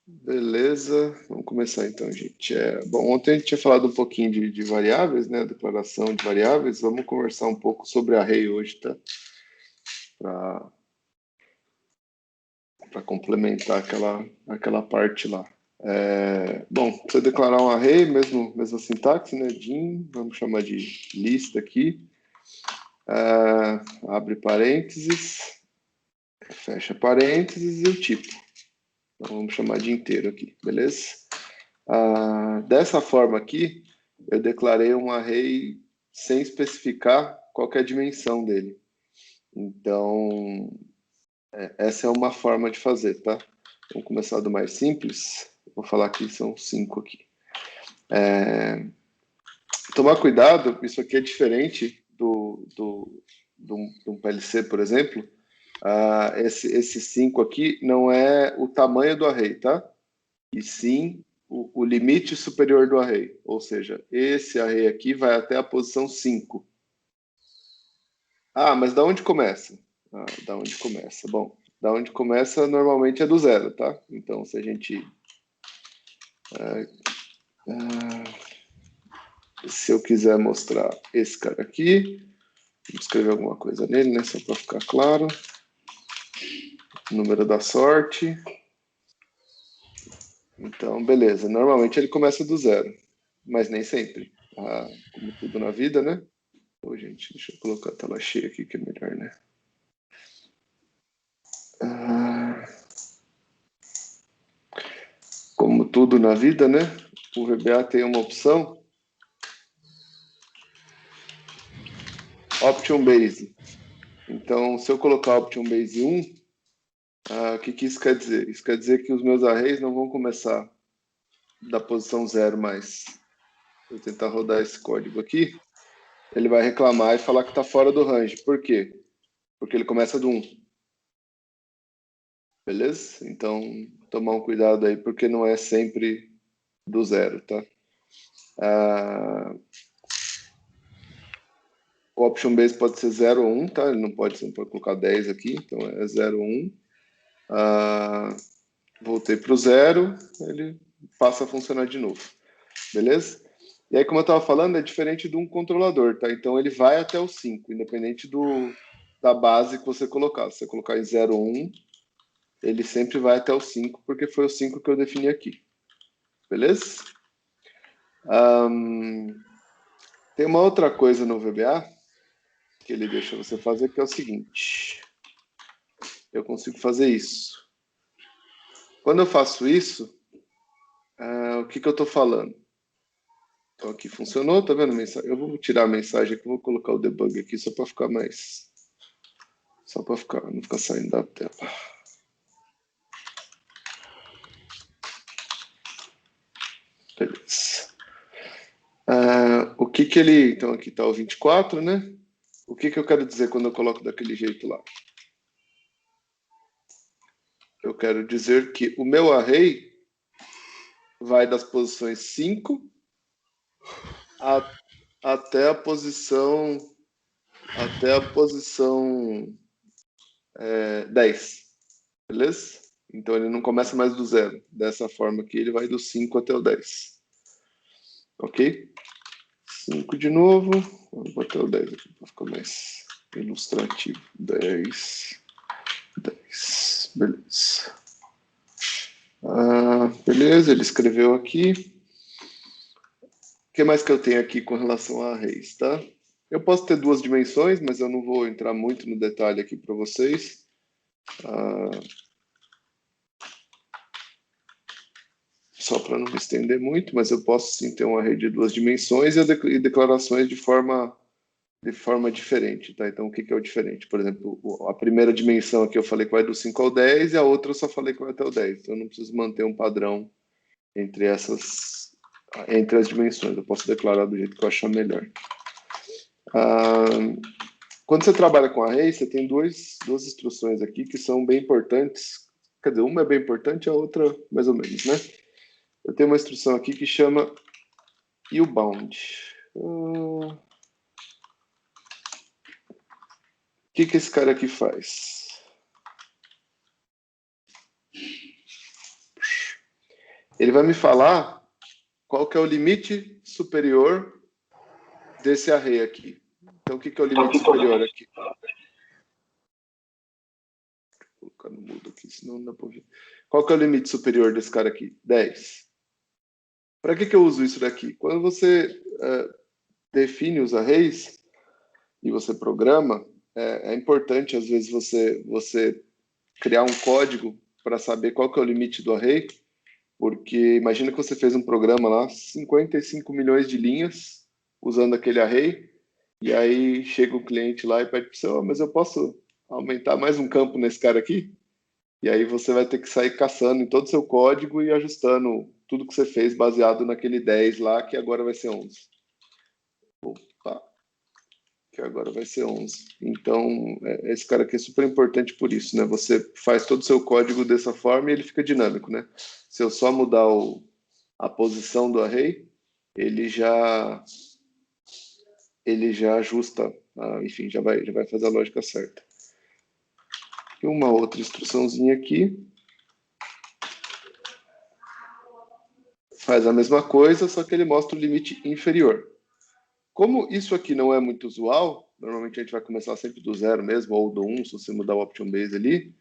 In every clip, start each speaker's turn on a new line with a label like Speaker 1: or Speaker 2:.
Speaker 1: Beleza, vamos começar então, gente. Bom, ontem a gente tinha falado um pouquinho de variáveis, né? Declaração de variáveis. Vamos conversar um pouco sobre array hoje, tá? Para complementar aquela parte lá. Bom, para você declarar um array, mesma sintaxe, né? Dim, vamos chamar de lista aqui. Abre parênteses, fecha parênteses e o tipo. Então, vamos chamar de inteiro aqui, beleza? Dessa forma aqui, eu declarei um array sem especificar qual que é a dimensão dele. Então, essa é uma forma de fazer, tá? Vamos começar do mais simples. Vou falar que são 5 aqui. Tomar cuidado, isso aqui é diferente de um PLC, por exemplo. Esse 5 aqui não é o tamanho do array, tá? E sim o limite superior do array. Ou seja, esse array aqui vai até a posição 5. Mas da onde começa? Da onde começa? Bom, da onde começa normalmente é do zero, tá? Então, se a gente... se eu quiser mostrar esse cara aqui, vou escrever alguma coisa nele, né? Só para ficar claro. Número da sorte. Então, beleza. Normalmente ele começa do zero, mas nem sempre. Como tudo na vida, né? Gente, deixa eu colocar a tela cheia aqui que é melhor, né? Como tudo na vida, né? O VBA tem uma opção Option Base. Então, se eu colocar Option Base 1, o que isso quer dizer? Isso quer dizer que os meus arrays não vão começar da posição 0 mais. Vou tentar rodar esse código aqui. Ele vai reclamar e falar que está fora do range. Por quê? Porque ele começa do 1. Beleza? Então, tomar um cuidado aí, porque não é sempre do 0, tá? O option base pode ser 0 ou 1, tá? Ele não pode colocar 10 aqui, então é 0 ou 1. Voltei para o 0, ele passa a funcionar de novo. Beleza? E aí, como eu estava falando, é diferente de um controlador, tá? Então ele vai até o 5, independente da base que você colocar. Se você colocar em 0 ou 1, ele sempre vai até o 5, porque foi o 5 que eu defini aqui. Beleza? Tem uma outra coisa no VBA que ele deixa você fazer, que é o seguinte. Eu consigo fazer isso. Quando eu faço isso, o que eu estou falando? Então aqui funcionou, tá vendo a mensagem? Eu vou tirar a mensagem aqui, vou colocar o debug aqui só para ficar mais... Só para não ficar saindo da tela. Beleza. O que ele... Então aqui está o 24, né? O que eu quero dizer quando eu coloco daquele jeito lá? Eu quero dizer que o meu array vai das posições 5 até a posição 10. Beleza? Então ele não começa mais do 0. Dessa forma aqui, ele vai do 5 até o 10. Ok? 5 de novo. Vamos botar o 10 aqui para ficar mais ilustrativo. 10. Beleza. Beleza, ele escreveu aqui. O que mais que eu tenho aqui com relação a arrays, tá? Eu posso ter duas dimensões, mas eu não vou entrar muito no detalhe aqui para vocês. Só para não me estender muito, mas eu posso sim ter um array de duas dimensões e declarações de forma diferente, tá? Então, o que é o diferente? Por exemplo, a primeira dimensão aqui eu falei que vai do 5 ao 10 e a outra eu só falei que vai até o 10. Então, eu não preciso manter um padrão entre as dimensões. Eu posso declarar do jeito que eu achar melhor. Quando você trabalha com array, você tem duas instruções aqui que são bem importantes. Quer dizer, uma é bem importante, a outra mais ou menos, né? Eu tenho uma instrução aqui que chama ubound. O que esse cara aqui faz? ele vai me falar qual que é o limite superior desse array aqui. Então, o que é o limite superior aqui? Vou colocar no mudo aqui, senão não dá para ouvir. Qual que é o limite superior desse cara aqui? 10. Para que eu uso isso daqui? Quando você define os arrays e você programa, é importante, às vezes, você criar um código para saber qual que é o limite do array, porque imagina que você fez um programa lá, 55 milhões de linhas, usando aquele array, e aí chega o cliente lá e pede para você, oh, mas eu posso aumentar mais um campo nesse cara aqui? E aí você vai ter que sair caçando em todo o seu código e ajustando tudo que você fez baseado naquele 10 lá, que agora vai ser 11. Opa, que agora vai ser 11. Então, esse cara aqui é super importante por isso, né? Você faz todo o seu código dessa forma e ele fica dinâmico, né? Se eu só mudar a posição do array, ele já ajusta, enfim, já vai fazer a lógica certa. E uma outra instruçãozinha aqui. Faz a mesma coisa, só que ele mostra o limite inferior. Como isso aqui não é muito usual, normalmente a gente vai começar sempre do 0 mesmo, ou do 1, se você mudar o option base ali,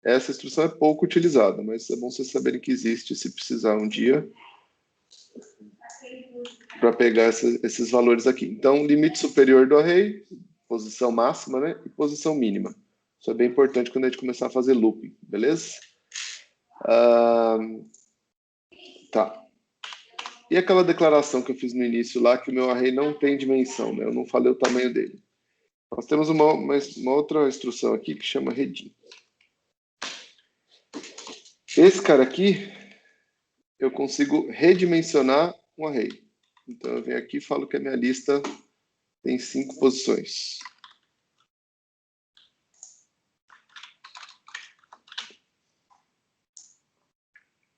Speaker 1: essa instrução é pouco utilizada, mas é bom vocês saberem que existe, se precisar um dia, para pegar esses valores aqui. Então, limite superior do array, posição máxima, né, e posição mínima. Isso é bem importante quando a gente começar a fazer looping, beleza? Tá. E aquela declaração que eu fiz no início lá, que o meu array não tem dimensão, né? Eu não falei o tamanho dele. Nós temos uma outra instrução aqui que chama redim. Esse cara aqui, eu consigo redimensionar um array. Então, eu venho aqui e falo que a minha lista tem 5 posições.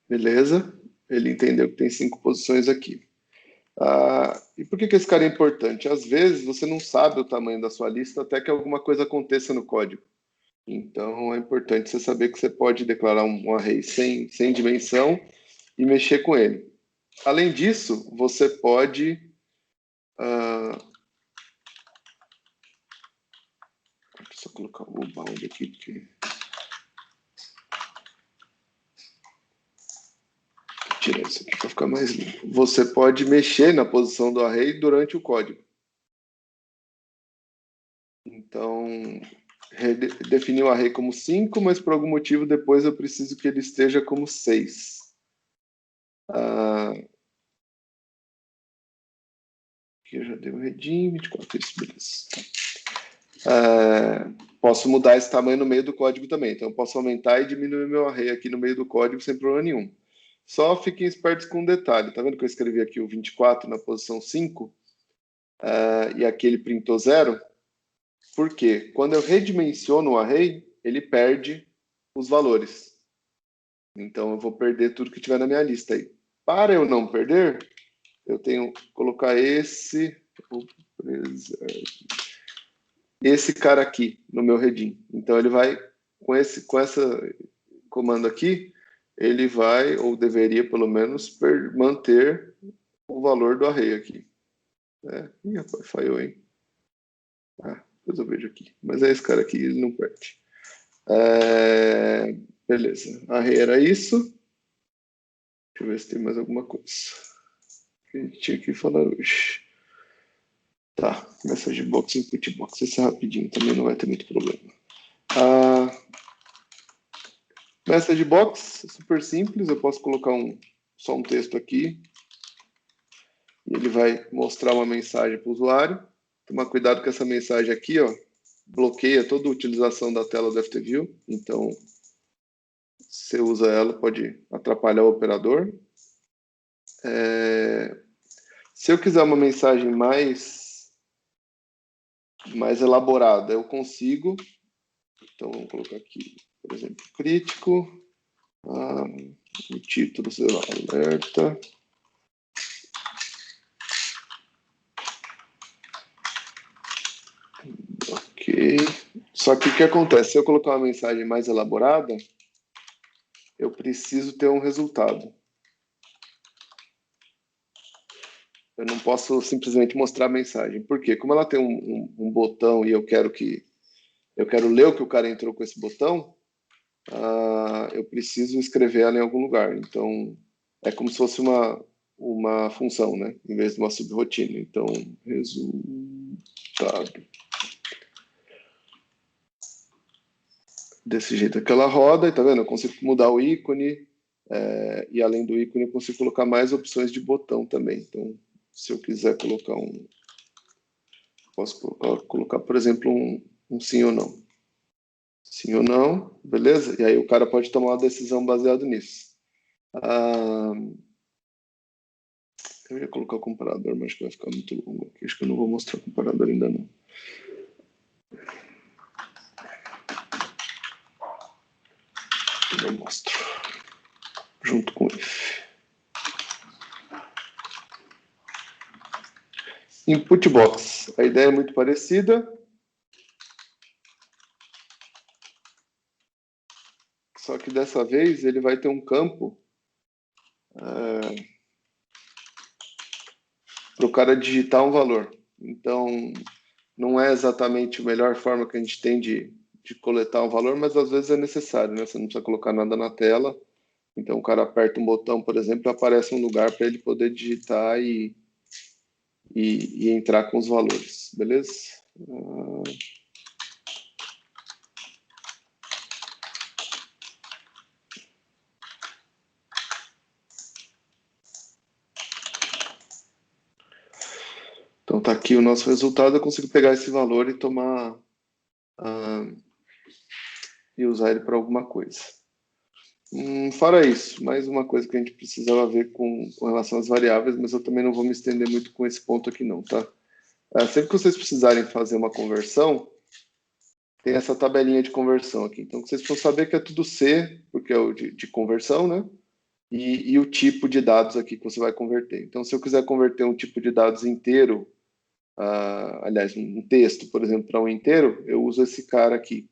Speaker 1: Beleza? Ele entendeu que tem 5 posições aqui. E por que esse cara é importante? Às vezes, você não sabe o tamanho da sua lista até que alguma coisa aconteça no código. Então, é importante você saber que você pode declarar um array sem dimensão e mexer com ele. Além disso, você pode... Deixa eu colocar o bound aqui, porque... Tirar isso aqui para ficar mais limpo. Você pode mexer na posição do array durante o código. Então, definir o array como 5, mas por algum motivo depois eu preciso que ele esteja como 6. Aqui eu já dei o redim, 24, isso, beleza. Posso mudar esse tamanho no meio do código também. Então, eu posso aumentar e diminuir meu array aqui no meio do código sem problema nenhum. Só fiquem espertos com um detalhe. Tá vendo que eu escrevi aqui o 24 na posição 5? E aqui ele printou 0? Por quê? Quando eu redimensiono o array, ele perde os valores. Então, eu vou perder tudo que tiver na minha lista aí. Para eu não perder, eu tenho que colocar esse cara aqui no meu redim. Então, ele vai, com esse comando aqui, ele vai, ou deveria pelo menos, manter o valor do array aqui. Ih, rapaz, falhou, hein? Depois eu vejo aqui. Mas é esse cara aqui, ele não perde. Beleza. Array era isso. Deixa eu ver se tem mais alguma coisa que a gente tinha que falar hoje. Tá, message box, input box. Esse é rapidinho, também não vai ter muito problema. Message box, super simples. Eu posso colocar só um texto aqui. E ele vai mostrar uma mensagem para o usuário. Tomar cuidado com essa mensagem aqui, ó. Bloqueia toda a utilização da tela do FTView. Então, se você usa ela, pode atrapalhar o operador. Se eu quiser uma mensagem mais elaborada, eu consigo. Então, vamos colocar aqui, por exemplo, crítico. O título, sei lá, alerta. Ok. Só que o que acontece? Se eu colocar uma mensagem mais elaborada, eu preciso ter um resultado. eu não posso simplesmente mostrar a mensagem. Por quê? Como ela tem um botão e eu quero ler o que o cara entrou com esse botão, eu preciso escrever ela em algum lugar. Então, é como se fosse uma função, né? Em vez de uma subrotina. Então, resultado. Desse jeito aqui ela roda, e tá vendo? Eu consigo mudar o ícone, e além do ícone eu consigo colocar mais opções de botão também. Então, se eu quiser colocar posso colocar, por exemplo, um sim ou não. Sim ou não, beleza? E aí o cara pode tomar uma decisão baseada nisso. Eu ia colocar o comparador, mas acho que vai ficar muito longo aqui. Acho que eu não vou mostrar o comparador ainda não. Eu mostro. Junto com if. Input box. A ideia é muito parecida. Só que dessa vez ele vai ter um campo para o cara digitar um valor. Então, não é exatamente a melhor forma que a gente tem de coletar um valor, mas às vezes é necessário, né? Você não precisa colocar nada na tela. Então, o cara aperta um botão, por exemplo, e aparece um lugar para ele poder digitar e entrar com os valores, beleza? Então tá aqui o nosso resultado, eu consigo pegar esse valor e tomar e usar ele para alguma coisa. Fora isso, mais uma coisa que a gente precisava ver com relação às variáveis, mas eu também não vou me estender muito com esse ponto aqui não, tá? Sempre que vocês precisarem fazer uma conversão, tem essa tabelinha de conversão aqui. Então, vocês precisam saber que é tudo C, porque é o de conversão, né? E o tipo de dados aqui que você vai converter. Então, se eu quiser converter um tipo de dados inteiro, aliás, um texto, por exemplo, para um inteiro, eu uso esse cara aqui.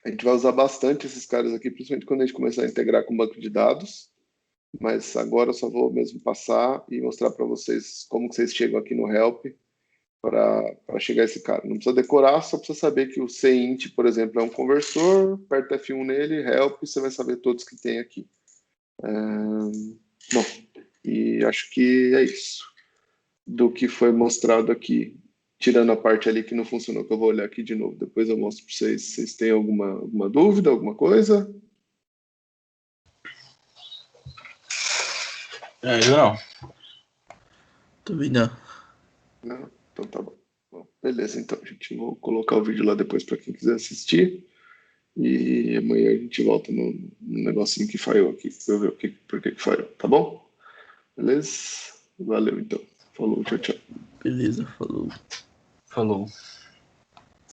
Speaker 1: A gente vai usar bastante esses caras aqui, principalmente quando a gente começar a integrar com banco de dados. Mas agora eu só vou mesmo passar e mostrar para vocês como que vocês chegam aqui no help para chegar a esse cara. Não precisa decorar, só precisa saber que o cint, por exemplo, é um conversor, aperta F1 nele, help, você vai saber todos que tem aqui. Bom, e acho que é isso do que foi mostrado aqui, tirando a parte ali que não funcionou, que eu vou olhar aqui de novo, depois eu mostro para vocês. Vocês têm alguma dúvida, alguma coisa?
Speaker 2: Eu não.
Speaker 3: Também não.
Speaker 1: Não? Então tá bom. Bom, beleza, então, gente. Vou colocar o vídeo lá depois para quem quiser assistir. E amanhã a gente volta no negocinho que falhou aqui, para eu ver por que falhou, tá bom? Beleza? Valeu, então. Falou, tchau, tchau.
Speaker 3: Beleza, falou.
Speaker 2: Falou.